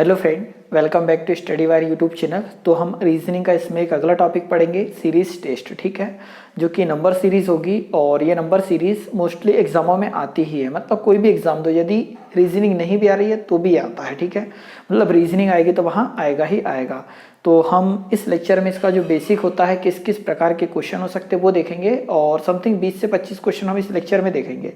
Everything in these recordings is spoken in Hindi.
Hello friend, welcome back to study wire YouTube channel. तो हम रीजनिंग का इसमें एक अगला टॉपिक पढ़ेंगे, सीरीज टेस्ट। ठीक है, जो कि नंबर सीरीज होगी और ये नंबर सीरीज मोस्टली एग्जामों में आती ही है। मतलब कोई भी एग्जाम दो, यदि रीजनिंग नहीं भी आ रही है तो भी आता है। ठीक है, मतलब रीजनिंग आएगी तो वहाँ आएगा ही आएगा। तो हम इस लेक्चर में इसका जो बेसिक होता है, किस किस प्रकार के क्वेश्चन हो सकते हैं वो देखेंगे, और समथिंग 20 से 25 क्वेश्चन हम इस लेक्चर में देखेंगे।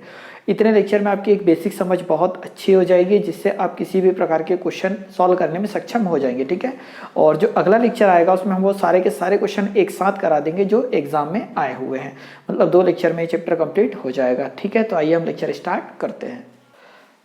इतने लेक्चर में आपकी एक बेसिक समझ बहुत अच्छी हो जाएगी, जिससे आप किसी भी प्रकार के क्वेश्चन सॉल्व करने में सक्षम हो जाएंगे। ठीक है, और जो अगला लेक्चर आएगा उसमें हम वो सारे के सारे क्वेश्चन एक साथ करा देंगे जो एग्जाम में आए हुए हैं। मतलब 2 लेक्चर में ये चैप्टर कंप्लीट हो जाएगा। ठीक है, तो आइए हम लेक्चर स्टार्ट करते हैं।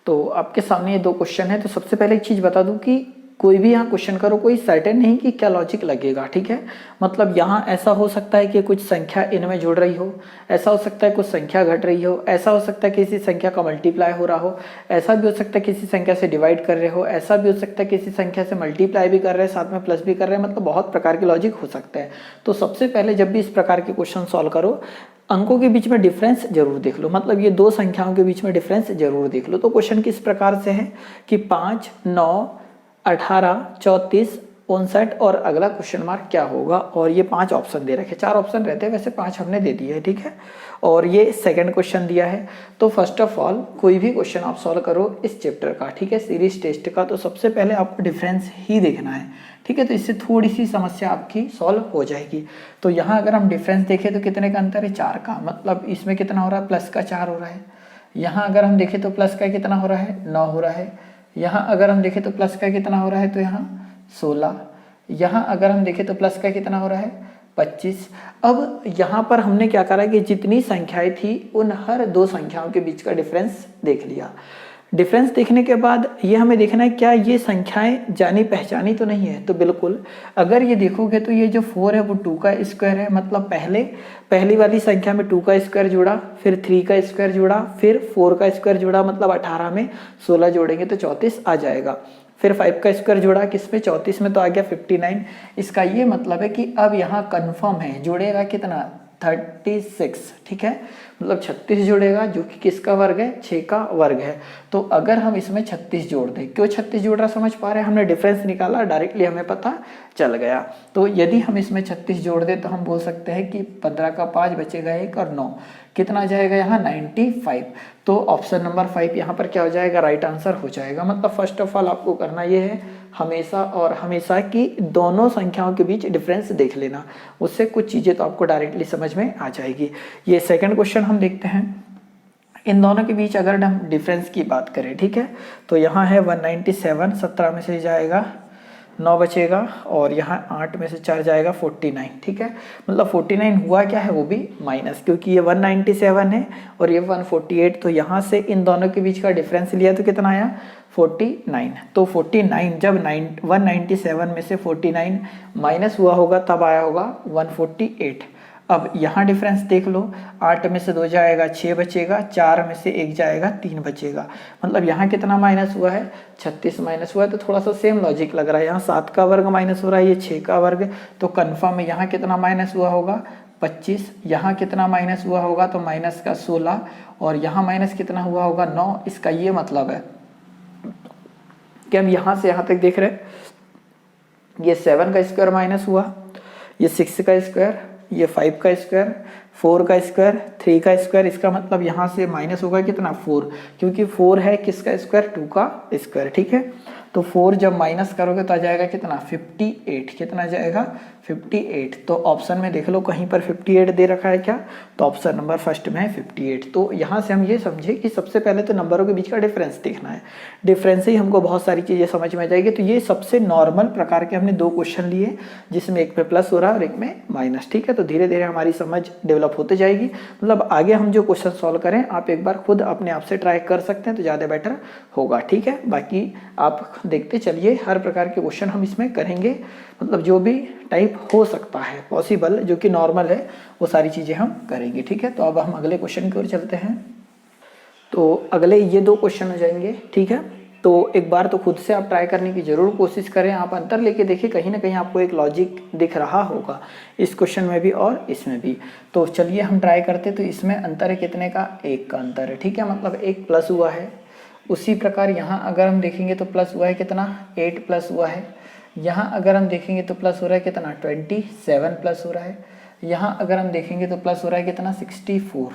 तो आपके सामने ये 2 क्वेश्चन है। तो सबसे पहले एक चीज़ बता दूं कि कोई भी यहाँ क्वेश्चन करो, कोई सर्टेन नहीं कि क्या लॉजिक लगेगा। ठीक है, मतलब यहाँ ऐसा हो सकता है कि कुछ संख्या इनमें जुड़ रही हो, ऐसा हो सकता है कुछ संख्या घट रही हो, ऐसा हो सकता है किसी संख्या का मल्टीप्लाई हो रहा हो, ऐसा भी हो सकता है किसी संख्या से डिवाइड कर रहे हो, ऐसा भी हो सकता है किसी संख्या से मल्टीप्लाई भी कर रहे हैं, साथ में प्लस भी कर रहे हैं। मतलब बहुत प्रकार के लॉजिक हो सकते हैं। तो सबसे पहले जब भी इस प्रकार के क्वेश्चन सॉल्व करो, अंकों के बीच में डिफरेंस जरूर देख लो। मतलब ये 2 संख्याओं के बीच में डिफरेंस जरूर देख लो। तो क्वेश्चन किस प्रकार से है कि 5, 9, 18, 34, 59 और अगला क्वेश्चन मार्क क्या होगा। और ये 5 ऑप्शन दे रखे, 4 ऑप्शन रहते हैं, वैसे 5 हमने दे दिए है। ठीक है, और ये सेकंड क्वेश्चन दिया है। तो फर्स्ट ऑफ ऑल कोई भी क्वेश्चन आप सॉल्व करो इस चैप्टर का, ठीक है, सीरीज टेस्ट का, तो सबसे पहले आपको डिफरेंस ही देखना है। ठीक है, तो इससे थोड़ी सी समस्या आपकी सॉल्व हो जाएगी। तो यहाँ अगर हम डिफरेंस देखें तो कितने का अंतर है, 4 का। मतलब इसमें कितना हो रहा है, प्लस का 4 हो रहा है। यहाँ अगर हम देखें तो प्लस का कितना हो रहा है, 9 हो रहा है। यहाँ अगर हम देखें तो प्लस का कितना हो रहा है, तो यहाँ 16। यहाँ अगर हम देखें तो प्लस का कितना हो रहा है, 25। अब यहाँ पर हमने क्या करा कि जितनी संख्याएं थी उन हर 2 संख्याओं के बीच का डिफरेंस देख लिया। डिफरेंस देखने के बाद ये हमें देखना है क्या ये संख्याएं जानी पहचानी तो नहीं है। तो बिल्कुल, अगर ये देखोगे तो ये जो 4 है वो 2 का स्क्वायर है। मतलब पहली वाली संख्या में 2 का स्क्वायर जुड़ा, फिर 3 का स्क्वायर जुड़ा, फिर 4 का स्क्वायर जुड़ा। मतलब 18 में 16 जोड़ेंगे तो 34 आ जाएगा। फिर 5 का स्क्वायर जुड़ा, किसमें, 34 में, तो आ गया 59। इसका ये मतलब है कि अब यहाँ कन्फर्म है जुड़ेगा कितना, 36। ठीक है, मतलब 36 जुड़ेगा, जो कि किसका वर्ग है, 6 का वर्ग है। तो अगर हम इसमें 36 जोड़ दें, क्यों 36 जोड़ रहा समझ पा रहे हैं, हमने डिफरेंस निकाला, डायरेक्टली हमें पता चल गया। तो यदि हम इसमें 36 जोड़ दें तो हम बोल सकते हैं कि 15 का 5 बचेगा 1 और 9 कितना जाएगा यहाँ, 95। तो ऑप्शन नंबर 5 यहाँ पर क्या हो जाएगा, राइट आंसर हो जाएगा। मतलब फर्स्ट ऑफ ऑल आपको करना ये है, हमेशा और हमेशा की दोनों संख्याओं के बीच डिफरेंस देख लेना, उससे कुछ चीज़ें तो आपको डायरेक्टली समझ में आ जाएगी। ये सेकंड क्वेश्चन हम देखते हैं। इन दोनों के बीच अगर हम डिफरेंस की बात करें, ठीक है, तो यहाँ है 197, 17 में से जाएगा 9 बचेगा, और यहाँ 8 में से 4 जाएगा 49। ठीक है, मतलब 49 हुआ क्या है, वो भी माइनस, क्योंकि ये 197 है और ये 148। तो यहाँ से इन दोनों के बीच का डिफरेंस लिया तो कितना आया, 49। तो 49 जब 197 में से 49 माइनस हुआ होगा तब आया होगा 148। अब यहाँ डिफरेंस देख लो, 8 में से 2 जाएगा 6 बचेगा, 4 में से 1 जाएगा 3 बचेगा। मतलब यहाँ कितना माइनस हुआ है, 36 माइनस हुआ है। तो थोड़ा सा सेम लॉजिक लग रहा है, यहाँ 7 का वर्ग माइनस हो रहा है, ये 6 का वर्ग। तो कन्फर्म है यहाँ कितना माइनस हुआ होगा, 25। यहाँ कितना माइनस हुआ होगा, तो माइनस का 16, और यहाँ माइनस कितना हुआ होगा, 9। इसका ये मतलब है कि हम यहाँ से यहाँ तक देख रहे हैं, ये 7 का स्क्वायर माइनस हुआ, ये 6 का स्क्वायर, ये 5 का स्क्वायर, 4 का स्क्वायर, 3 का स्क्वायर। इसका मतलब यहाँ से माइनस होगा कितना, 4, क्योंकि 4 है किसका स्क्वायर, 2 का स्क्वायर। ठीक है, तो 4 जब माइनस करोगे तो आ जाएगा कितना, 58। कितना जाएगा, 58। तो ऑप्शन में देख लो कहीं पर 58 दे रखा है क्या, तो ऑप्शन नंबर फर्स्ट में है 58। तो यहाँ से हम ये समझे कि सबसे पहले तो नंबरों के बीच का डिफरेंस देखना है, डिफरेंस से ही हमको बहुत सारी चीज़ें समझ में आ जाएगी। तो ये सबसे नॉर्मल प्रकार के हमने 2 क्वेश्चन लिए, जिसमें एक में प्लस हो रहा है और एक में माइनस। ठीक है, तो धीरे धीरे हमारी समझ डेवलप होते जाएगी। मतलब आगे हम जो क्वेश्चन सॉल्व करें आप एक बार खुद अपने आप से ट्राई कर सकते हैं तो ज़्यादा बेटर होगा। ठीक है, बाकी आप देखते चलिए, हर प्रकार के क्वेश्चन हम इसमें करेंगे। मतलब जो भी टाइप हो सकता है पॉसिबल, जो कि नॉर्मल है, वो सारी चीज़ें हम करेंगे। ठीक है, तो अब हम अगले क्वेश्चन की ओर चलते हैं। तो अगले ये 2 क्वेश्चन हो जाएंगे। ठीक है, तो एक बार तो खुद से आप ट्राई करने की जरूर कोशिश करें, आप अंतर लेके देखिए, कहीं ना कहीं आपको एक लॉजिक दिख रहा होगा इस क्वेश्चन में भी और इसमें भी। तो चलिए हम ट्राई करते। तो इसमें अंतर है कितने का, 1 का अंतर है। ठीक है, मतलब 1 प्लस हुआ है, उसी प्रकार यहाँ अगर हम देखेंगे तो प्लस हुआ है कितना 8 प्लस हुआ है। यहाँ अगर हम देखेंगे तो प्लस हो रहा है कितना 27 प्लस हो रहा है। यहाँ अगर हम देखेंगे तो प्लस हो रहा है कितना 64।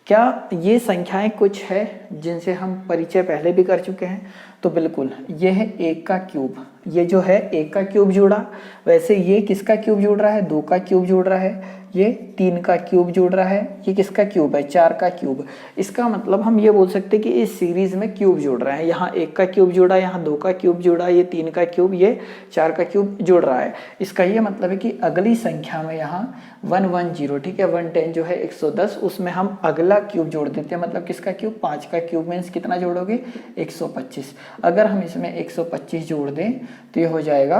क्या ये संख्याएं कुछ है जिनसे हम परिचय पहले भी कर चुके हैं? तो बिल्कुल, ये है 1 का क्यूब। ये जो है 1 का क्यूब जुड़ा, वैसे ये किसका क्यूब जुड़ रहा है? 2 का क्यूब जुड़ रहा है। ये 3 का क्यूब जुड़ रहा है। ये किसका क्यूब है? 4 का क्यूब। इसका मतलब हम ये बोल सकते हैं कि इस सीरीज में क्यूब जुड़ रहे हैं। यहाँ 1 का क्यूब जुड़ा, यहाँ 2 का क्यूब जुड़ा, ये 3 का क्यूब, ये 4 का क्यूब जुड़ रहा है। इसका ये मतलब है कि अगली संख्या में यहाँ 110, ठीक है, 110 जो है 110, उसमें हम अगला क्यूब जोड़ देते हैं। मतलब किसका क्यूब? 5 का क्यूब। मीन्स कितना जोड़ोगे? 125। अगर हम इसमें 125 जोड़ दें तो ये हो जाएगा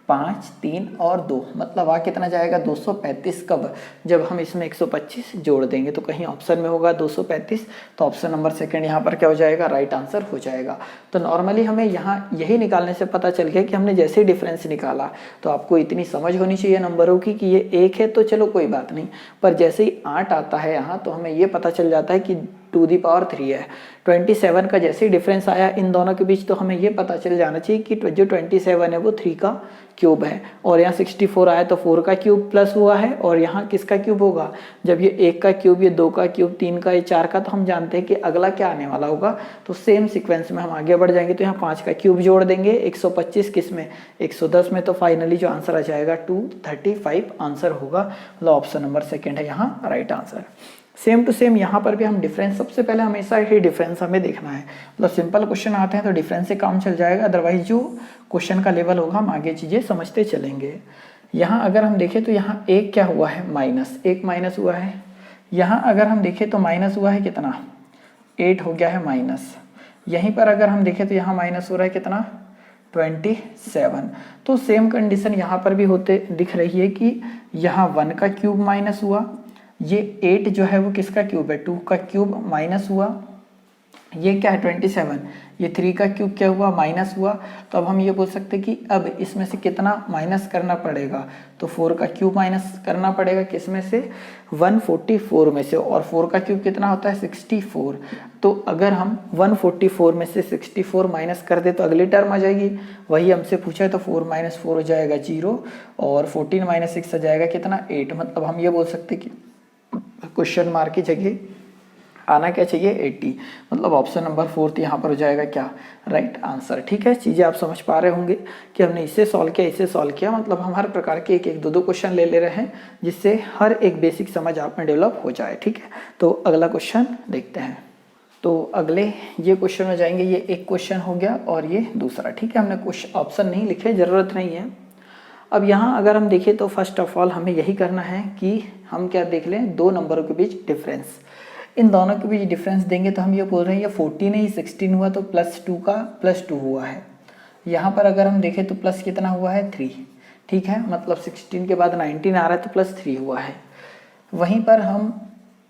5, 3 और 2, मतलब आ कितना जाएगा? 235। कब? जब हम इसमें 125 जोड़ देंगे। तो कहीं ऑप्शन में होगा 235, तो ऑप्शन नंबर सेकंड यहाँ पर क्या हो जाएगा? राइट आंसर हो जाएगा। तो नॉर्मली हमें यहाँ यही निकालने से पता चल गया कि हमने जैसे डिफरेंस निकाला, तो आपको इतनी समझ होनी चाहिए नंबरों की कि ये 1 है तो चलो कोई बात नहीं, पर जैसे ही 8 आता है यहाँ तो हमें ये पता चल जाता है कि 2 की पावर 3 है। 27 का जैसे ही डिफरेंस आया इन दोनों के बीच, तो हमें ये पता चल जाना चाहिए कि जो 27 है वो 3 का क्यूब है। और यहाँ 64 आया तो 4 का क्यूब प्लस हुआ है। और यहाँ किसका क्यूब होगा? जब ये 1 का क्यूब, ये 2 का क्यूब, 3 का, ये 4 का, तो हम जानते हैं कि अगला क्या आने वाला होगा। तो सेम सीक्वेंस में हम आगे बढ़ जाएंगे। तो यहाँ 5 का क्यूब जोड़ देंगे 125 किस में? 110 में। तो फाइनली जो आंसर आ जाएगा 235 आंसर होगा। मतलब ऑप्शन नंबर सेकेंड है यहाँ right answer. Same to same यहाँ पर भी हम डिफरेंस, सबसे पहले हमेशा ही डिफरेंस हमें देखना है। मतलब सिंपल क्वेश्चन आते हैं तो डिफरेंस से काम चल जाएगा, अदरवाइज जो क्वेश्चन का लेवल होगा हम आगे चीज़ें समझते चलेंगे। यहाँ अगर हम देखें तो यहाँ एक क्या हुआ है? माइनस, एक माइनस हुआ है। यहाँ अगर हम देखें तो माइनस हुआ है कितना? 8 हो गया है माइनस। यहीं पर अगर हम देखें तो यहाँ माइनस हो रहा है कितना? 27। तो सेम कंडीशन यहाँ पर भी होते दिख रही है कि यहाँ 1 का क्यूब माइनस हुआ, ये 8 जो है वो किसका क्यूब है? 2 का क्यूब माइनस हुआ, ये क्या है 27, ये 3 का क्यूब क्या हुआ? माइनस हुआ। तो अब हम ये बोल सकते हैं कि अब इसमें से कितना माइनस करना पड़ेगा? तो 4 का क्यूब माइनस करना पड़ेगा, किस में से? 144 में से। और 4 का क्यूब कितना होता है? 64। तो अगर हम 144 में से 64 माइनस कर दे तो अगली टर्म आ जाएगी, वही हमसे पूछा है। तो 4 - 4 हो जाएगा 0, और 14 - 6 आ जाएगा कितना? 8। मतलब हम ये बोल सकते कि क्वेश्चन मार्क की जगह आना क्या चाहिए? 80। मतलब ऑप्शन नंबर 4 यहाँ पर हो जाएगा क्या? Right answer. ठीक है, चीज़ें आप समझ पा रहे होंगे कि हमने इसे सॉल्व किया, इसे सॉल्व किया। मतलब हम हर प्रकार के एक 2 क्वेश्चन ले रहे हैं, जिससे हर एक बेसिक समझ आप में डेवलप हो जाए। ठीक है, तो अगला क्वेश्चन देखते हैं। तो अगले ये क्वेश्चन में जाएंगे। ये एक क्वेश्चन हो गया और ये दूसरा। ठीक है, हमने कुछ ऑप्शन नहीं लिखे, ज़रूरत नहीं है। अब यहाँ अगर हम देखें तो फर्स्ट ऑफ ऑल हमें यही करना है कि हम क्या देख लें? 2 नंबरों के बीच डिफरेंस। इन दोनों के बीच डिफरेंस देंगे तो हम ये बोल रहे हैं ये 14 नहीं 16 हुआ, तो +2 का +2 हुआ है। यहाँ पर अगर हम देखें तो प्लस कितना हुआ है? 3। ठीक है, मतलब 16 के बाद 19 आ रहा है तो +3 हुआ है। वहीं पर हम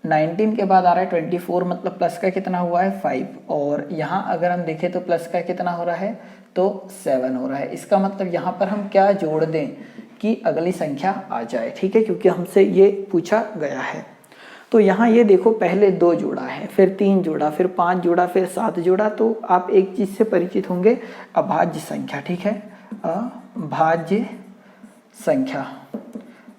19 के बाद आ रहा है 24, मतलब प्लस का कितना हुआ है? 5। और यहाँ अगर हम देखें तो प्लस का कितना हो रहा है? तो 7 हो रहा है। इसका मतलब यहाँ पर हम क्या जोड़ दें कि अगली संख्या आ जाए। ठीक है, क्योंकि हमसे ये पूछा गया है। तो यहाँ ये देखो, पहले 2 जोड़ा है, फिर 3 जोड़ा, फिर 5 जोड़ा, फिर 7 जोड़ा। तो आप एक चीज़ से परिचित होंगे, अभाज्य संख्या। ठीक है, अभाज्य संख्या,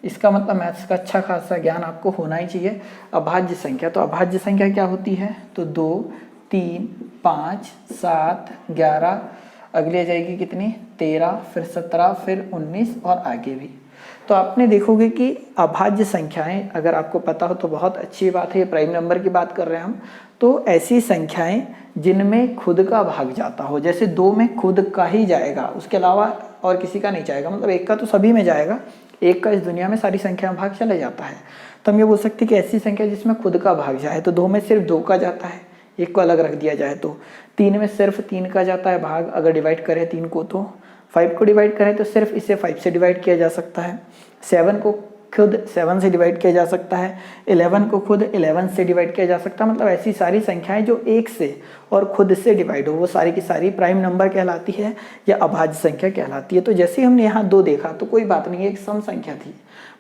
इसका मतलब मैथ्स का अच्छा खासा ज्ञान आपको होना ही चाहिए। अभाज्य संख्या, तो अभाज्य संख्या क्या होती है? तो 2, 3, 5, 7, 11, अगली आ जाएगी कितनी? 13, फिर 17, फिर 19 और आगे भी। तो आपने देखोगे कि अभाज्य संख्याएं, अगर आपको पता हो तो बहुत अच्छी बात है, ये प्राइम नंबर की बात कर रहे हैं हम। तो ऐसी संख्याएं जिनमें खुद का भाग जाता हो, जैसे 2 में खुद का ही जाएगा, उसके अलावा और किसी का नहीं जाएगा। मतलब 1 का तो सभी में जाएगा, 1 का इस दुनिया में सारी संख्या में भाग चला जाता है। तो हम ये बोल सकते हैं कि ऐसी संख्या जिसमें खुद का भाग जाए। तो 2 में सिर्फ 2 का जाता है, 1 को अलग रख दिया जाए तो। 3 में सिर्फ 3 का जाता है भाग, अगर डिवाइड करें 3 को तो। 5 को डिवाइड करें तो सिर्फ इसे 5 से डिवाइड किया जा सकता है। 7 को खुद 7 से डिवाइड किया जा सकता है, 11 को खुद 11 से डिवाइड किया जा सकता है। मतलब ऐसी सारी संख्याएं जो 1 से और खुद से डिवाइड हो वो सारी की सारी प्राइम नंबर कहलाती है या अभाज्य संख्या कहलाती है। तो जैसे ही हमने यहाँ 2 देखा तो कोई बात नहीं, एक सम संख्या थी,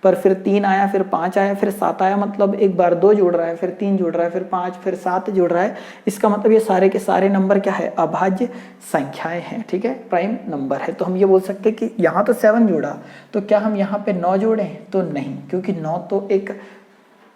पर फिर 3 आया, फिर 5 आया, फिर 7 आया, मतलब एक बार 2 जुड़ रहा है, फिर 3 जुड़ रहा है, फिर 5, फिर 7 जुड़ रहा है। इसका मतलब ये सारे के सारे नंबर क्या है, अभाज्य संख्याएं हैं, ठीक है, प्राइम नंबर है। तो हम ये बोल सकते हैं कि यहाँ तो 7 जुड़ा, तो क्या हम यहाँ पे 9 जोड़ें, तो नहीं, क्योंकि 9 तो एक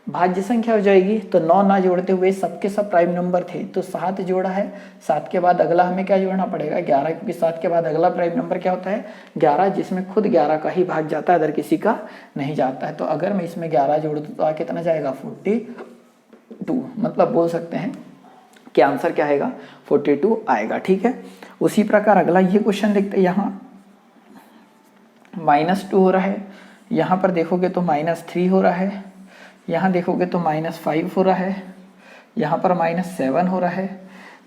भाज्य संख्या हो जाएगी। तो 9 ना जोड़ते हुए सबके सब प्राइम नंबर थे, तो 7 जोड़ा है, 7 के बाद अगला हमें क्या जोड़ना पड़ेगा, 11, क्योंकि 7 के बाद अगला प्राइम नंबर क्या होता है, 11, जिसमें खुद 11 का ही भाग जाता है, अदर किसी का नहीं जाता है। तो अगर मैं इसमें 11 जोड़ दूँ तो कितना जाएगा, 42, मतलब बोल सकते हैं कि आंसर क्या आएगा, 42 आएगा, ठीक है। उसी प्रकार अगला ये क्वेश्चन देखते हैं, यहाँ -2 हो रहा है, यहाँ पर देखोगे तो -3 हो रहा है, यहाँ देखोगे तो -5 हो रहा है, यहाँ पर -7 हो रहा है।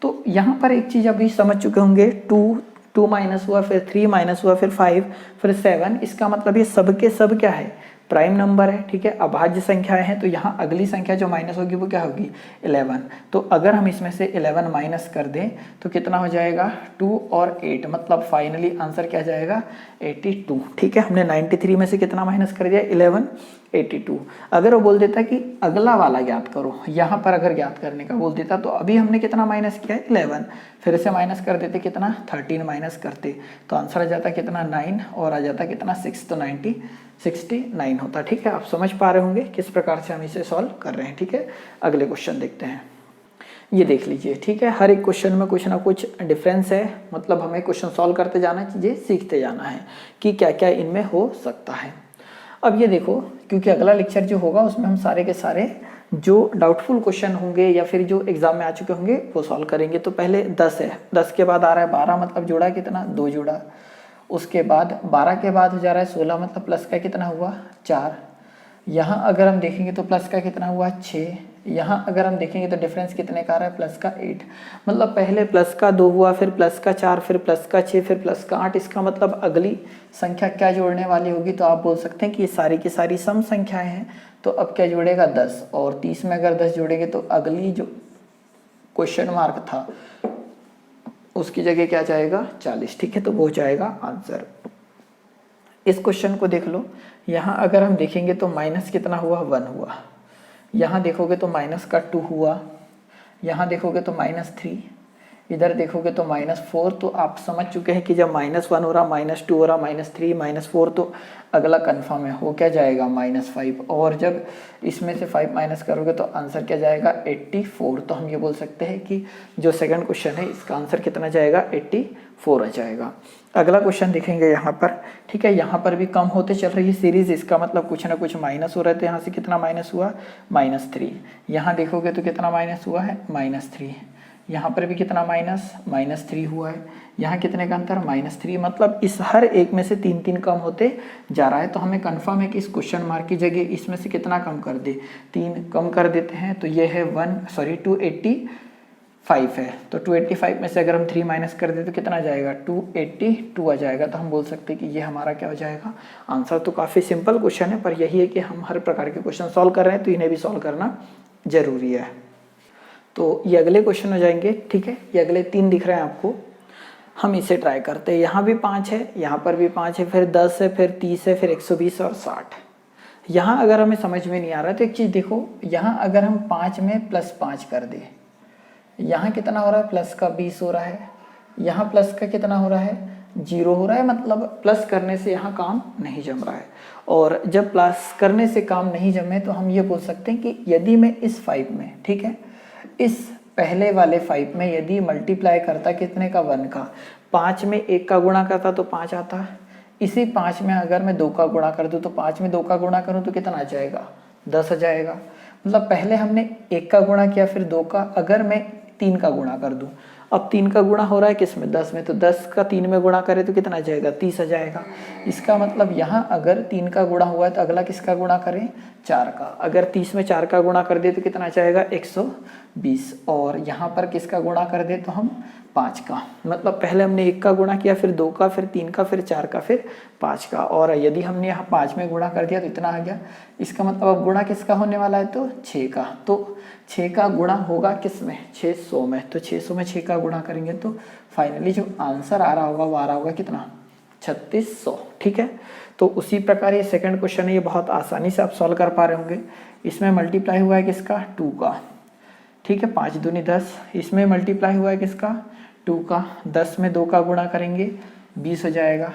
तो यहाँ पर एक चीज़ अभी समझ चुके होंगे, 2 माइनस हुआ, फिर 3 माइनस हुआ, फिर 5, फिर 7, इसका मतलब ये सब के सब क्या है, प्राइम नंबर है, ठीक है, अभाज्य संख्याएं हैं। तो यहाँ अगली संख्या जो माइनस होगी वो क्या होगी, 11। तो अगर हम इसमें से 11 माइनस कर दें तो कितना हो जाएगा, 2 और 8, मतलब फाइनली आंसर क्या जाएगा, 82, ठीक है। हमने 93 में से कितना माइनस कर दिया, 11, 82। अगर वो बोल देता कि अगला वाला ज्ञात करो, यहाँ पर अगर ज्ञात करने का बोल देता तो अभी हमने कितना माइनस किया है, 11, फिर से माइनस कर देते कितना, 13 माइनस करते, तो आंसर आ जाता कितना, 9, और आ जाता कितना, 6, तो 69 होता, ठीक है। आप समझ पा रहे होंगे किस प्रकार से हम इसे सॉल्व कर रहे हैं, ठीक है। अगले क्वेश्चन देखते हैं, ये देख लीजिए, ठीक है। हर एक क्वेश्चन में कुछ ना कुछ डिफरेंस है, मतलब हमें क्वेश्चन सॉल्व करते जाना है, चीज़ें सीखते जाना है कि क्या क्या इनमें हो सकता है। अब ये देखो, क्योंकि अगला लेक्चर जो होगा उसमें हम सारे के सारे जो डाउटफुल क्वेश्चन होंगे या फिर जो एग्जाम में आ चुके होंगे वो सॉल्व करेंगे। तो पहले 10 है, 10 के बाद आ रहा है 12, मतलब जोड़ा कितना, 2 जोड़ा। उसके बाद 12 के बाद हो जा रहा है 16, मतलब प्लस का कितना हुआ, 4। यहाँ अगर हम देखेंगे तो प्लस का कितना हुआ, 6। यहाँ अगर हम देखेंगे तो डिफरेंस कितने का आ रहा है, प्लस का 8। मतलब पहले प्लस का 2 हुआ, फिर प्लस का 4, फिर प्लस का 6, फिर प्लस का 8। इसका मतलब अगली संख्या क्या जोड़ने वाली होगी, तो आप बोल सकते हैं कि ये सारी की सारी सम संख्याएं हैं। तो अब क्या जोड़ेगा, 10, और 30 में अगर 10 जोड़ेंगे तो अगली जो क्वेश्चन मार्क था उसकी जगह क्या जाएगा, 40, ठीक है। तो वो जाएगा आंसर। इस क्वेश्चन को देख लो, यहाँ अगर हम देखेंगे तो माइनस कितना हुआ, 1 हुआ। यहाँ देखोगे तो माइनस का 2 हुआ, यहाँ देखोगे तो -3, इधर देखोगे तो -4। तो आप समझ चुके हैं कि जब -1 हो रहा, -2 हो रहा, -3, -4, तो अगला कन्फर्म है, वो क्या जाएगा, -5। और जब इसमें से 5 माइनस करोगे तो आंसर क्या जाएगा, 84। तो हम ये बोल सकते हैं कि जो सेकंड क्वेश्चन है इसका आंसर कितना जाएगा, 84 आ जाएगा। अगला क्वेश्चन देखेंगे यहाँ पर, ठीक है। यहाँ पर भी कम होते चल रही है सीरीज, इसका मतलब कुछ ना कुछ माइनस हो रहे थे। यहाँ से कितना माइनस हुआ, -3। यहाँ देखोगे तो कितना माइनस हुआ है, -3। यहाँ पर भी कितना -3 हुआ है। यहाँ कितने का अंतर, -3। मतलब इस हर एक में से 3 कम होते जा रहा है। तो हमें कंफर्म है कि इस क्वेश्चन मार्क की जगह इसमें से कितना कम कर दे, 3 कम कर देते हैं। तो ये है 285 है। तो 285 में से अगर हम 3 माइनस कर दे तो कितना जाएगा, 282 आ जाएगा। तो हम बोल सकते हैं कि ये हमारा क्या हो जाएगा, आंसर। तो काफ़ी सिंपल क्वेश्चन है, पर यही है कि हम हर प्रकार के क्वेश्चन सॉल्व कर रहे हैं तो इन्हें भी सॉल्व करना जरूरी है। तो ये अगले क्वेश्चन हो जाएंगे, ठीक है। ये अगले 3 दिख रहे हैं आपको, हम इसे ट्राई करते हैं। यहाँ भी 5 है, यहाँ पर भी 5 है, फिर 10 है, फिर 30 है, फिर 120 और 60। यहाँ अगर हमें समझ में नहीं आ रहा है तो एक चीज़ देखो, यहाँ अगर हम 5 में +5 कर दें, यहाँ कितना हो रहा है, प्लस का 20 हो रहा है। यहाँ प्लस का कितना हो रहा है, 0 हो रहा है। मतलब प्लस करने से यहाँ काम नहीं जम रहा है। और जब प्लस करने से काम नहीं जमे तो हम ये बोल सकते हैं कि यदि मैं इस 5 में, ठीक है, इस पहले वाले 5 में यदि मल्टीप्लाई करता कितने का, 1 का, 5 में 1 का गुणा करता तो 5 आता। इसी 5 में अगर मैं 2 का गुणा कर दूं तो 5 में 2 का गुणा करूं तो कितना आ जाएगा, 10 आ जाएगा। मतलब पहले हमने 1 का गुणा किया, फिर 2 का, अगर मैं 3 का गुणा कर दूं, अब 3 का गुणा हो रहा है किस में, 10 में, तो 10 का 3 में गुणा करें तो कितना आ जाएगा, 30 आ जाएगा। इसका मतलब यहाँ अगर 3 का गुणा हुआ है तो अगला किसका गुणा करें, 4 का। अगर 30 में 4 का गुणा कर दे तो कितना आ जाएगा, 120। और यहाँ पर किसका गुणा कर दे तो हम 5 का। मतलब पहले हमने 1 का गुणा किया, फिर 2 का, फिर 3 का, फिर 4 का, फिर 5 का। और यदि हमने यहाँ 5 में गुणा कर दिया तो इतना आ गया। इसका मतलब अब गुणा किसका होने वाला है, तो 6 का। तो 6 का गुणा होगा किस में, 600 में। तो 600 में 6 का गुणा करेंगे तो फाइनली जो आंसर आ रहा होगा वो आ रहा होगा कितना, 3600। ठीक है, तो उसी प्रकार ये सेकंड क्वेश्चन है, ये बहुत आसानी से आप सॉल्व कर पा रहे होंगे। इसमें मल्टीप्लाई हुआ है किसका, 2 का। ठीक है, 5 दूनी 10। इसमें मल्टीप्लाई हुआ है किसका, 2 का। 10 में 2 का गुणा करेंगे 20 हो जाएगा।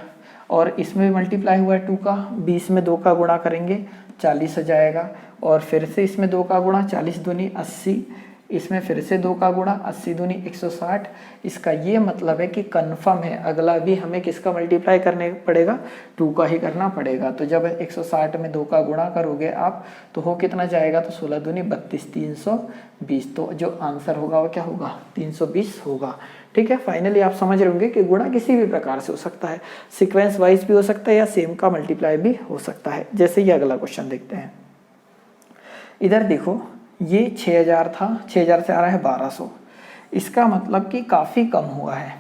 और इसमें मल्टीप्लाई हुआ है 2 का, 20 में 2 का गुणा करेंगे 40 हो जाएगा। और फिर से इसमें 2 का गुणा, 40 दूनी 80। इसमें फिर से 2 का गुणा, 80 दूनी 160। इसका ये मतलब है कि कंफर्म है अगला भी हमें किसका मल्टीप्लाई करने पड़ेगा, 2 का ही करना पड़ेगा। तो जब 160 में 2 का गुणा करोगे आप तो हो कितना जाएगा, तो 16 दूनी 32, 320। तो जो आंसर होगा वो क्या होगा, 320 होगा। ठीक है, फाइनली आप समझ रहे होंगे कि गुणा किसी भी प्रकार से हो सकता है, सीक्वेंस वाइज भी हो सकता है या सेम का मल्टीप्लाई भी हो सकता है। जैसे ये अगला क्वेश्चन देखते हैं। इधर देखो, ये 6000 था, 6000 से आ रहा है 1200। इसका मतलब कि काफ़ी कम हुआ है।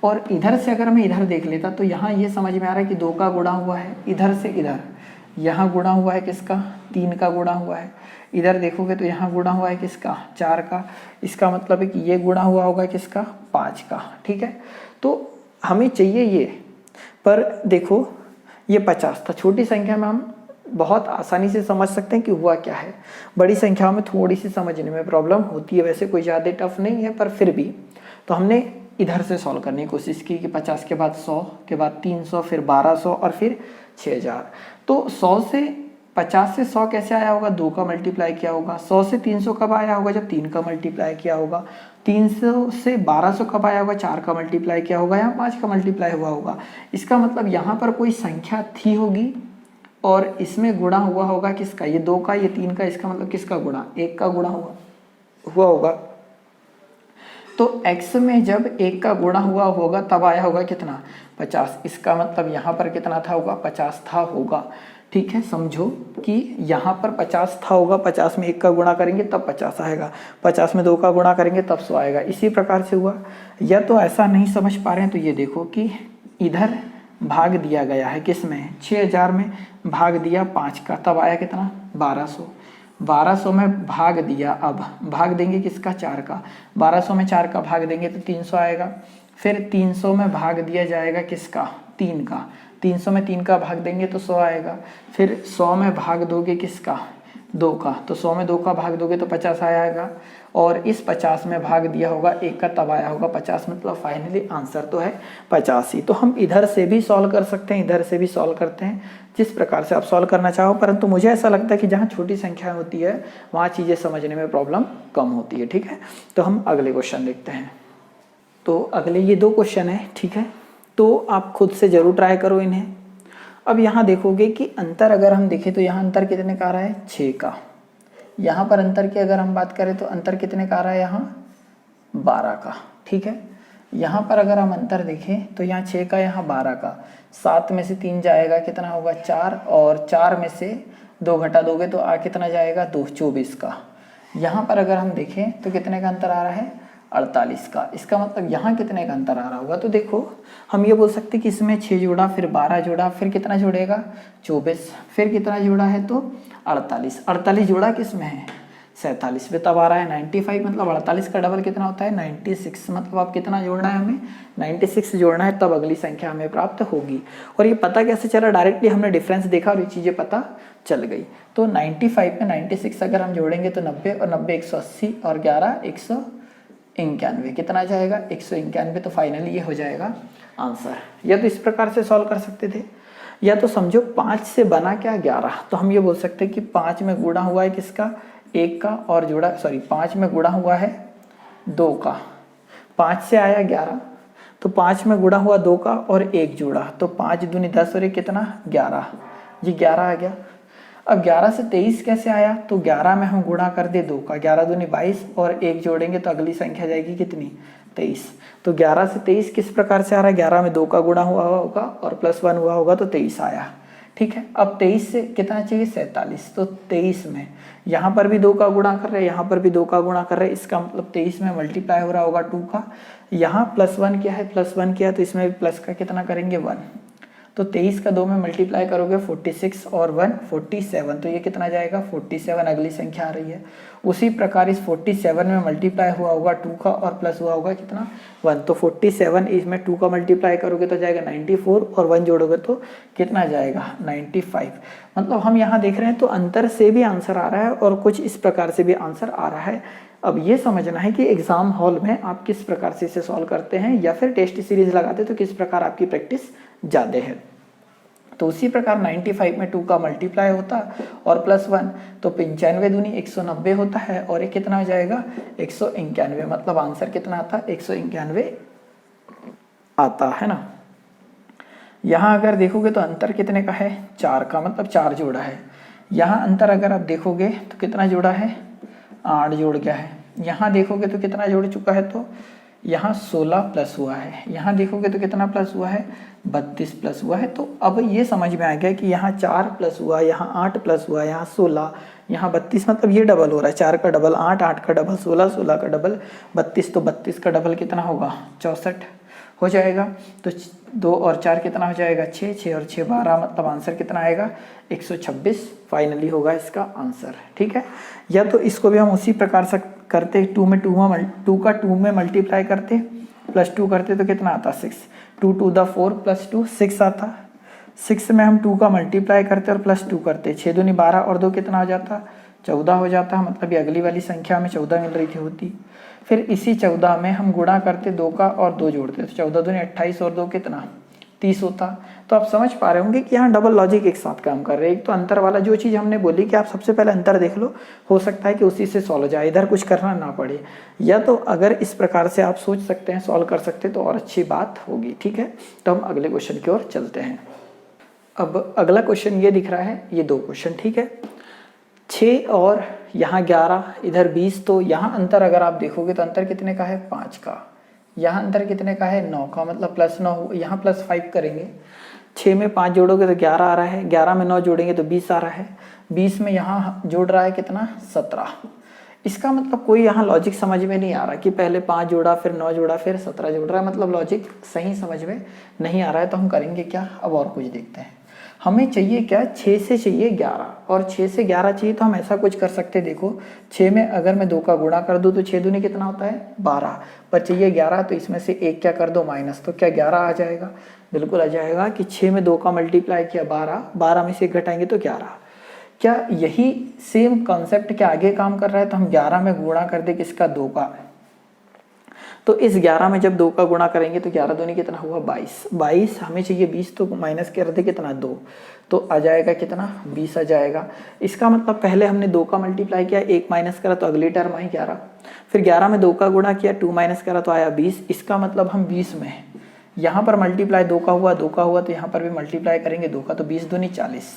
और इधर से अगर मैं इधर देख लेता तो यहाँ ये समझ में आ रहा है कि 2 का गुणा हुआ है, इधर से इधर। यहाँ गुणा हुआ है किसका, 3 का गुणा हुआ है। इधर देखोगे तो यहाँ गुणा हुआ है किसका, 4 का। इसका मतलब है कि ये गुणा हुआ होगा किसका, 5 का। ठीक है, तो हमें चाहिए ये, पर देखो ये 50 था। छोटी संख्या में हम बहुत आसानी से समझ सकते हैं कि हुआ क्या है। बड़ी संख्याओं में थोड़ी सी समझने में प्रॉब्लम होती है, वैसे कोई ज़्यादा टफ नहीं है, पर फिर भी। तो हमने इधर से सॉल्व करने की कोशिश की कि 50 के बाद 100 के बाद 300, फिर 1200 और फिर 6000। तो 100 से 50 से 100 कैसे आया होगा, 2 का मल्टीप्लाई किया होगा। 100 से 300 कब आया होगा, जब 3 का मल्टीप्लाई किया होगा। 300 से 1200 कब आया होगा, 4 का मल्टीप्लाई किया होगा या 5 का मल्टीप्लाई हुआ होगा। इसका मतलब यहाँ पर कोई संख्या थी होगी और इसमें गुणा हुआ होगा किसका, ये 2 का, ये 3 का। इसका मतलब किसका गुणा, 1 का गुणा हुआ होगा। तो x में जब 1 का गुणा हुआ होगा तब आया होगा कितना, 50। इसका मतलब यहाँ पर कितना था होगा, 50 था होगा। ठीक है, समझो कि यहाँ पर 50 था होगा, 50 में 1 का गुणा करेंगे तब 50 आएगा, 50 में 2 का गुणा करेंगे तब 100 आएगा। इसी प्रकार से हुआ। या तो ऐसा नहीं समझ पा रहे हैं तो ये देखो कि इधर भाग दिया गया है किसमें, 6000 में भाग दिया 5 का, तब आया कितना, 1200। 1200 में भाग दिया, अब भाग देंगे किसका, 4 का। 1200 में 4 का भाग देंगे तो 300 आएगा। फिर 300 में भाग दिया जाएगा किसका, 3 का। 300 में 3 का भाग देंगे तो 100 आएगा। फिर 100 में भाग दोगे किसका, 2 का। तो 100 में 2 का भाग दोगे तो 50 आएगा। और इस 50 में भाग दिया होगा 1 का, तब आया होगा 50। मतलब फाइनली आंसर तो है 85 ही। तो हम इधर से भी सॉल्व कर सकते हैं, इधर से भी सॉल्व करते हैं, जिस प्रकार से आप सॉल्व करना चाहो। परंतु मुझे ऐसा लगता है कि जहाँ छोटी संख्या होती है वहाँ चीज़ें समझने में प्रॉब्लम कम होती है। ठीक है, तो हम अगले क्वेश्चन देखते हैं। तो अगले ये 2 क्वेश्चन है। ठीक है, तो आप खुद से ज़रूर ट्राई करो इन्हें। अब यहाँ देखोगे कि अंतर अगर हम देखें तो यहाँ अंतर कितने का आ रहा है, 6 का। यहाँ पर अंतर की अगर हम बात करें तो अंतर कितने का आ रहा है, यहाँ 12 का। ठीक है, यहाँ पर अगर हम अंतर देखें तो यहाँ 6 का, यहाँ 12 का। 7 में से 3 जाएगा, कितना होगा, 4। और 4 में से 2 घटा दोगे तो कितना जाएगा, 2, 24 का। यहाँ पर अगर हम देखें तो कितने का अंतर आ रहा है, 48 का। इसका मतलब यहाँ कितने का अंतर आ रहा होगा, तो देखो हम ये बोल सकते कि इसमें 6 जोड़ा, फिर 12 जोड़ा, फिर कितना जोड़ेगा, 24, फिर कितना जोड़ा है तो 48। 48 जोड़ा किस में है, 47 पे, तब आ रहा है 95। मतलब 48 का डबल कितना होता है, 96। मतलब आप कितना जोड़ना है, हमें 96 जोड़ना है, तब अगली संख्या हमें प्राप्त होगी। और ये पता कैसे चला, डायरेक्टली हमने डिफरेंस देखा और ये चीज़ें पता चल गई। तो 95 में 96 अगर हम जोड़ेंगे तो 90, और 90 180, और 11 191, कितना जाएगा, 191। तो फाइनली ये हो जाएगा आंसर। या तो इस प्रकार से सॉल्व कर सकते थे, या तो समझो 5 से बना क्या, 11। तो हम ये बोल सकते हैं कि 5 में गुणा हुआ है किसका, 1 का, और जोड़ा 5 में गुणा हुआ है 2 का। 5 से आया 11, तो 5 में गुणा हुआ 2 का और 1 जोड़ा, तो 5 दूनी 10 और 1 कितना, 11। जी 11 आ गया। अब 11 से 23 कैसे आया, तो 11 में हम गुणा कर दे 2 का, 11 दूनी 22 और 1 जोड़ेंगे तो अगली संख्या जाएगी कितनी, 23। तो 11 से 23 किस प्रकार से आ रहा है, 11 में 2 का गुणा हुआ होगा और +1 हुआ होगा तो 23 आया। ठीक है। अब 23 से कितना चाहिए 47, तो 23 में यहाँ पर भी 2 का गुणा कर रहे हैं, यहाँ पर भी 2 का गुणा कर रहे हैं, इसका मतलब 23 में मल्टीप्लाई हो रहा होगा 2 का। यहाँ +1 क्या है, +1 क्या है, तो इसमें भी प्लस का कितना करेंगे 1, तो 23 का 2 में मल्टीप्लाई करोगे 46 और 1 47, तो ये कितना जाएगा 47, अगली संख्या आ रही है। उसी प्रकार इस 47 में मल्टीप्लाई हुआ होगा 2 का और प्लस हुआ होगा कितना 1, तो 47 इसमें 2 का मल्टीप्लाई करोगे तो जाएगा 94 और 1 जोड़ोगे तो कितना जाएगा 95। मतलब हम यहाँ देख रहे हैं तो अंतर से भी आंसर आ रहा है और कुछ इस प्रकार से भी आंसर आ रहा है। अब ये समझना है कि एग्जाम हॉल में आप किस प्रकार से इसे सॉल्व करते हैं या फिर टेस्ट सीरीज लगाते तो किस प्रकार आपकी प्रैक्टिस ज़्यादा है। तो उसी प्रकार 95 में 2 का मल्टीप्लाई होता और +1, तो 95 दूनी 190 होता है और ये कितना हो जाएगा 191, मतलब आंसर कितना आता है 191 आता है ना। यहाँ अगर देखोगे तो अंतर कितने का है 4 का, मतलब 4 जोड़ा है। यहाँ अंतर अगर आप देखोगे तो कितना जोड़ा है 8 जोड़ गया है। यहाँ देखोगे तो कितना जोड़ चुका है, तो यहाँ 16 प्लस हुआ है, यहाँ देखोगे तो कितना प्लस हुआ है 32 प्लस हुआ है। तो अब ये समझ में आ गया कि यहाँ 4 प्लस हुआ, यहाँ 8 प्लस हुआ, यहाँ 16, यहाँ 32, मतलब ये डबल हो रहा है, 4 का डबल 8, 8 का डबल 16, 16 का डबल 32, तो 32 का डबल कितना होगा 64 हो जाएगा। तो 2 और 4 कितना हो जाएगा 6, 6 और 6 12, मतलब आंसर कितना आएगा 126 फाइनली होगा इसका आंसर। ठीक है, या तो इसको भी हम उसी प्रकार से करते 2 में 2 का 2 में मल्टीप्लाई करते +2 करते तो कितना आता 6, 2 2 द 4 +2 6 आता। 6 में हम 2 का मल्टीप्लाई करते और +2 करते, 6 दूनी 12 और 2 कितना हो जाता 14 हो जाता, मतलब ये अगली वाली संख्या में 14 मिल रही थी होती। फिर इसी 14 में हम गुणा करते 2 का और 2 जोड़ते, तो 14 दूनी 28 और 2 कितना 30 होता। तो आप समझ पा रहे होंगे कि यहाँ डबल लॉजिक एक साथ काम कर रहे हैं। एक तो अंतर वाला जो चीज़ हमने बोली कि आप सबसे पहले अंतर देख लो, हो सकता है कि उसी से सॉल्व हो जाए, इधर कुछ करना ना पड़े, या तो अगर इस प्रकार से आप सोच सकते हैं सॉल्व कर सकते तो और अच्छी बात होगी। ठीक है, तो हम अगले क्वेश्चन की ओर चलते हैं। अब अगला क्वेश्चन ये दिख रहा है, ये 2 क्वेश्चन, ठीक है, 6 और यहाँ 11, इधर 20, तो यहाँ अंतर अगर आप देखोगे तो अंतर कितने का है 5 का, यहाँ अंतर कितने का है 9 का, मतलब +9, यहाँ +5 करेंगे। 6 में 5 जोड़ोगे तो 11 आ रहा है, 11 में 9 जोड़ेंगे तो 20 आ रहा है, 20 में यहाँ जोड़ रहा है कितना 17। इसका मतलब कोई यहाँ लॉजिक समझ में नहीं आ रहा कि पहले 5 जोड़ा फिर 9 जोड़ा फिर 17 जोड़ रहा है, मतलब लॉजिक सही समझ में नहीं आ रहा है। तो हम करेंगे क्या, अब और कुछ देखते हैं। हमें चाहिए क्या 6 से चाहिए 11 और 6 से 11 चाहिए, तो हम ऐसा कुछ कर सकते हैं। देखो 6 में अगर मैं 2 का गुणा कर दूं तो 6 दूनी कितना होता है 12, पर चाहिए 11, तो इसमें से 1 क्या कर दो माइनस, तो क्या 11 आ जाएगा, बिल्कुल आ जाएगा कि 6 में 2 का मल्टीप्लाई किया 12, 12 में से 1 घटाएंगे तो 11। क्या यही सेम कॉन्सेप्ट क्या आगे काम कर रहा है, तो हम 11 में गुणा कर दे किसका 2 का, तो इस 11 में जब 2 का गुणा करेंगे तो 11 दूनी कितना हुआ 22, 22 हमें चाहिए 20, तो माइनस कर दे कितना 2, तो आ जाएगा कितना 20 आ जाएगा। इसका मतलब पहले हमने 2 का मल्टीप्लाई किया, 1 माइनस करा तो अगली टर्म आई 11, फिर 11 में 2 का गुणा किया, 2 माइनस करा तो आया 20। इसका मतलब हम 20 में यहाँ पर मल्टीप्लाई 2 का हुआ, 2 का हुआ तो यहाँ पर भी मल्टीप्लाई करेंगे 2 का, तो 20 दूनी 40,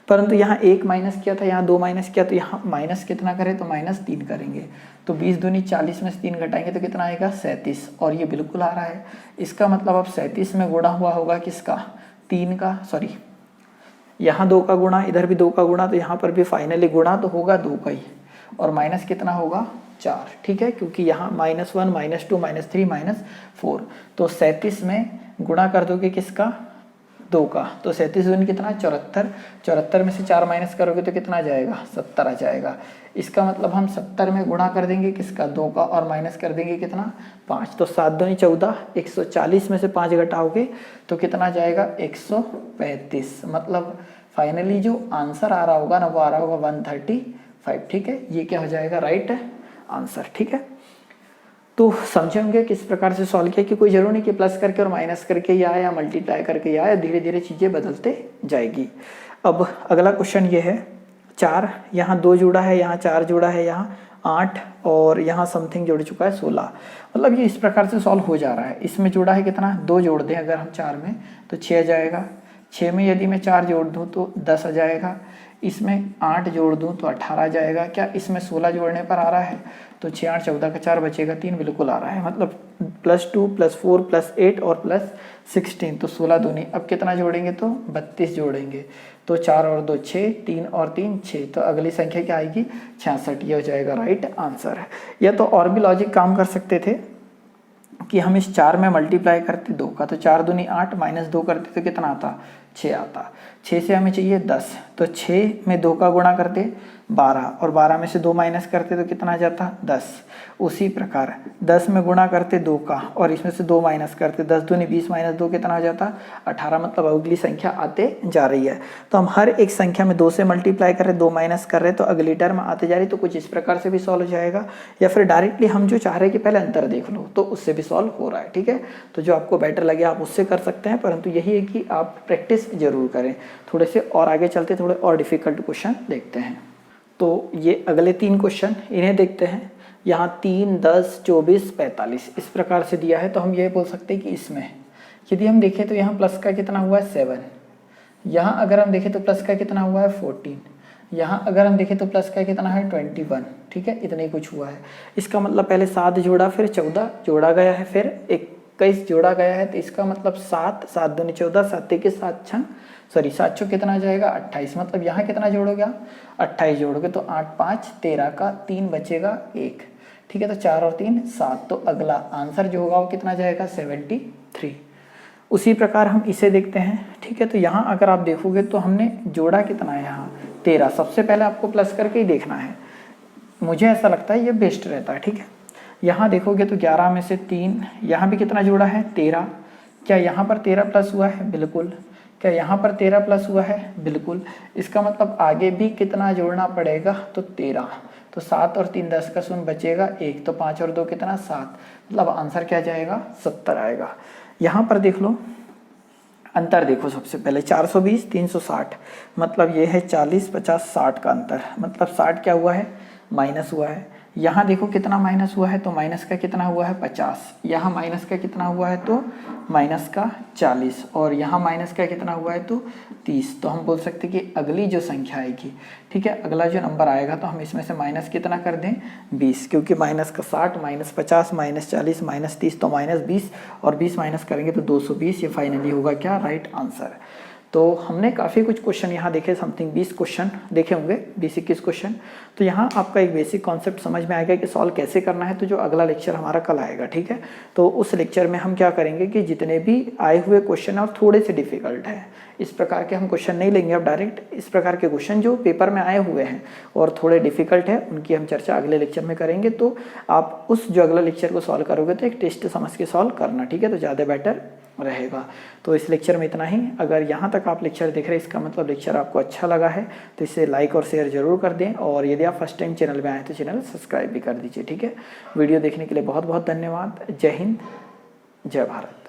परंतु यहाँ 1 माइनस किया था, यहाँ 2 माइनस किया, तो यहाँ माइनस कितना करें तो -3 करेंगे, तो 20 दूनी 40 में से 3 घटाएंगे तो कितना आएगा 37, और ये बिल्कुल आ रहा है। इसका मतलब अब 37 में गुणा हुआ होगा किसका 3 का, सॉरी यहाँ 2 का गुणा, इधर भी 2 का गुणा, तो यहाँ पर भी फाइनली गुणा तो होगा 2 का ही, और माइनस कितना होगा 4। ठीक है, क्योंकि यहाँ -1 -2 -3 -4, तो 37 में गुणा कर दोगे किसका 2 का, तो 37 दूनी कितना 74, 74 में से 4 माइनस करोगे तो कितना आ जाएगा 70 आ जाएगा। इसका मतलब हम 70 में गुणा कर देंगे किसका 2 का, और माइनस कर देंगे कितना 5, तो 7 दूनी 14, 140 में से 5 घटाओगे तो कितना आ जाएगा 135, मतलब फाइनली जो आंसर आ रहा होगा ना वो आ रहा होगा 135। ठीक है, ये क्या हो जाएगा राइट आंसर। ठीक है, तो समझे होंगे किस प्रकार से सॉल्व किया, कि कोई जरूरी नहीं कि प्लस करके और माइनस करके ही आया या मल्टीप्लाई करके ही आया, धीरे धीरे चीज़ें बदलते जाएगी। अब अगला क्वेश्चन ये है 4, यहाँ 2 जुड़ा है, यहाँ 4 जुड़ा है, यहाँ 8 और यहाँ समथिंग जुड़ चुका है 16, मतलब ये इस प्रकार से सॉल्व हो जा रहा है। इसमें जुड़ा है कितना 2 जोड़ दें अगर हम 4 में तो 6 आ जाएगा, 6 में यदि मैं 4 जोड़ दूँ तो 10 आ जाएगा, इसमें 8 जोड़ दूँ तो 18 आ जाएगा। क्या इसमें 16 जोड़ने पर आ रहा है, तो 6 8 14 का 4 बचेगा 3, बिल्कुल आ रहा है। मतलब +2 +4 +8 और 16, तो 16 दूनी अब कितना जोड़ेंगे तो 32 जोड़ेंगे, तो 4 और 2 6, 3 और 3 6, तो अगली संख्या क्या आएगी 66, ये हो जाएगा राइट आंसर है। या तो और भी लॉजिक काम कर सकते थे कि हम इस 4 में मल्टीप्लाई करते 2 का, तो 4 दूनी 8 माइनस 2 करते तो कितना आता 6 आता, 6 से हमें चाहिए 10, तो 6 में 2 का गुणा करते 12 और 12 में से 2 माइनस करते तो कितना आ जाता 10। उसी प्रकार 10 में गुणा करते 2 का और इसमें से 2 माइनस करते, 10 दूनी 20 माइनस 2 कितना आ जाता 18, मतलब अगली संख्या आते जा रही है। तो हम हर एक संख्या में 2 से मल्टीप्लाई कर रहे 2 माइनस कर रहे तो अगली टर्म आते जा रही, तो कुछ इस प्रकार से भी सॉल्व हो जाएगा, या फिर डायरेक्टली हम जो चाह रहे हैं कि पहले अंतर देख लो तो उससे भी सॉल्व हो रहा है। ठीक है, तो जो आपको बेटर लगे आप उससे कर सकते हैं, परंतु यही है कि आप प्रैक्टिस जरूर करें। थोड़े से और आगे चलते थोड़े और डिफिकल्ट क्वेश्चन देखते हैं। तो ये अगले 3 क्वेश्चन इन्हें देखते हैं। यहाँ 3, 10, 24, 45 इस प्रकार से दिया है, तो हम ये बोल सकते हैं कि इसमें यदि हम देखें तो यहाँ प्लस का कितना हुआ है 7, यहाँ अगर हम देखें तो प्लस का कितना हुआ है 14, यहाँ अगर हम देखें तो प्लस का कितना है 21। ठीक है, इतना ही कुछ हुआ है। इसका मतलब पहले 7 जोड़ा, फिर 14 जोड़ा गया है, फिर 21 जोड़ा गया है, तो इसका मतलब 7, 7 दूनी 14, 7 के 7 7 कितना आ जाएगा 28, मतलब यहाँ कितना जोड़ोगे 28 जोड़ोगे तो 8 5 13 का 3 बचेगा 1। ठीक है, तो 4 और 3 7, तो अगला आंसर जो होगा वो कितना जाएगा 73। उसी प्रकार हम इसे देखते हैं। ठीक है, तो यहाँ अगर आप देखोगे तो हमने जोड़ा कितना है यहाँ 13, सबसे पहले आपको प्लस करके ही देखना है, मुझे ऐसा लगता है ये बेस्ट रहता है। ठीक है, यहाँ देखोगे तो 11 में से 3, यहाँ भी कितना जोड़ा है 13, क्या यहाँ पर 13 प्लस हुआ है बिल्कुल, क्या यहाँ पर 13 प्लस हुआ है बिल्कुल, इसका मतलब आगे भी कितना जोड़ना पड़ेगा तो 13, तो 7 और 3 10 का शून्य बचेगा 1, तो 5 और 2 कितना 7, मतलब आंसर क्या जाएगा 70 आएगा। यहाँ पर देख लो अंतर देखो, सबसे पहले 420 360, मतलब ये है 40 50 60 का अंतर, मतलब 60 क्या हुआ है माइनस हुआ है। यहाँ देखो कितना माइनस हुआ है, तो माइनस का कितना हुआ है 50, यहाँ माइनस का कितना हुआ है तो माइनस का 40, और यहाँ माइनस का कितना हुआ है तो 30। तो हम बोल सकते हैं कि अगली जो संख्या आएगी, ठीक है, अगला जो नंबर आएगा तो हम इसमें से माइनस कितना कर दें 20, क्योंकि माइनस का 60 माइनस 50 माइनस 40 माइनस 30, तो माइनस 20 और 20 माइनस करेंगे तो 220, ये फाइनली होगा क्या राइट आंसर। तो हमने काफ़ी कुछ क्वेश्चन यहाँ देखे, समथिंग 20 क्वेश्चन देखे होंगे, 20-21 क्वेश्चन। तो यहाँ आपका एक बेसिक कॉन्सेप्ट समझ में आएगा कि सॉल्व कैसे करना है। तो जो अगला लेक्चर हमारा कल आएगा, ठीक है, तो उस लेक्चर में हम क्या करेंगे कि जितने भी आए हुए क्वेश्चन और थोड़े से डिफिकल्ट हैं, इस प्रकार के हम क्वेश्चन नहीं लेंगे अब डायरेक्ट, इस प्रकार के क्वेश्चन जो पेपर में आए हुए हैं और थोड़े डिफिकल्ट है उनकी हम चर्चा अगले लेक्चर में करेंगे। तो आप उस जो अगला लेक्चर को सॉल्व करोगे तो एक टेस्ट समझ के सॉल्व करना, ठीक है, तो ज़्यादा बेटर रहेगा। तो इस लेक्चर में इतना ही। अगर यहाँ तक आप लेक्चर देख रहे हैं इसका मतलब लेक्चर आपको अच्छा लगा है, तो इसे लाइक और शेयर जरूर कर दें, और यदि आप फर्स्ट टाइम चैनल में आए तो चैनल सब्सक्राइब भी कर दीजिए, ठीक है। वीडियो देखने के लिए बहुत बहुत धन्यवाद। जय हिंद, जय भारत।